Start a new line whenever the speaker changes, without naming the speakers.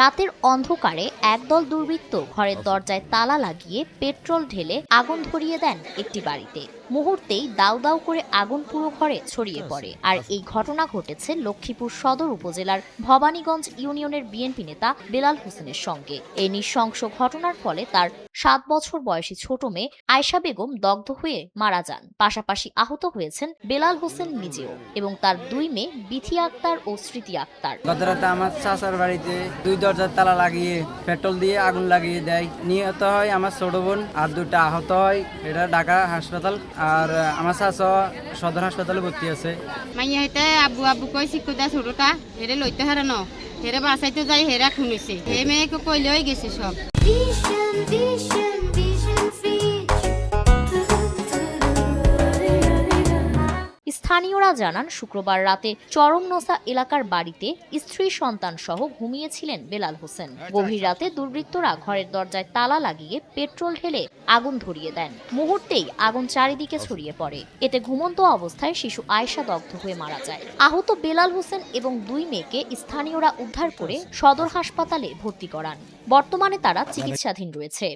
রাতের অন্ধকারে একদল দুর্বৃত্ত ঘরের দরজায় তালা লাগিয়ে পেট্রোল ঢেলে আগুন ধরিয়ে দেন একটি বাড়িতে। মুহূর্তেই দাউ দাউ করে আগুন পুরো ঘরে ছড়িয়ে পড়ে। আর এই ঘটনা ঘটেছে লক্ষ্মীপুর সদর উপজেলার ভবানীগঞ্জ ইউনিয়নের বিএনপি নেতা বেলাল হোসেনের সঙ্গে। এই নৃশংস ঘটনার ফলে তার 7 বছর বয়সী ছোট মেয়ে আয়শা বেগম দগ্ধ হয়ে মারা যান। পাশাপাশি আহত হয়েছেন বেলাল হোসেন নিজেও এবং তার 2 মেয়ে বিথি আক্তার ও স্মৃতি আক্তার।
গতরাতে আমার চাচার বাড়িতে 2 দরজার তালা লাগিয়ে পেট্রোল দিয়ে আগুন লাগিয়ে দেয়। নিহত হয় আমার ছোট বোন আর 2টা আহত হয়। এটা ঢাকা হাসপাতাল। আর আমার চাচা সদর হাসপাতালে ভর্তি আছে।
মাইয়া হইতে আব্বু আব্বু কই শিক্ষু দা ছোটটা হেরে লইতে হারে ন হেরে বাসাইতে যাই হেরা খুনিছে হে মেয়েকে কইলেই গেছে সব।
স্থানীয়রা জানান, শুক্রবার রাতে চরমনসা এলাকার বাড়িতে স্ত্রী সন্তান সহ ঘুমিয়েছিলেন বেলাল হোসেন। গভীর রাতে দুর্বৃত্তরা ঘরের দরজায় তালা লাগিয়ে পেট্রোল ঢেলে আগুন ধরিয়ে দেন। মুহূর্তেই আগুন চারিদিকে ছড়িয়ে পড়ে। এতে ঘুমন্ত অবস্থায় শিশু আয়শা দগ্ধ হয়ে মারা যায়। আহত বেলাল হোসেন এবং 2 মেয়েকে স্থানীয়রা উদ্ধার করে সদর হাসপাতালে ভর্তি করান। বর্তমানে তারা চিকিৎসাধীন রয়েছে।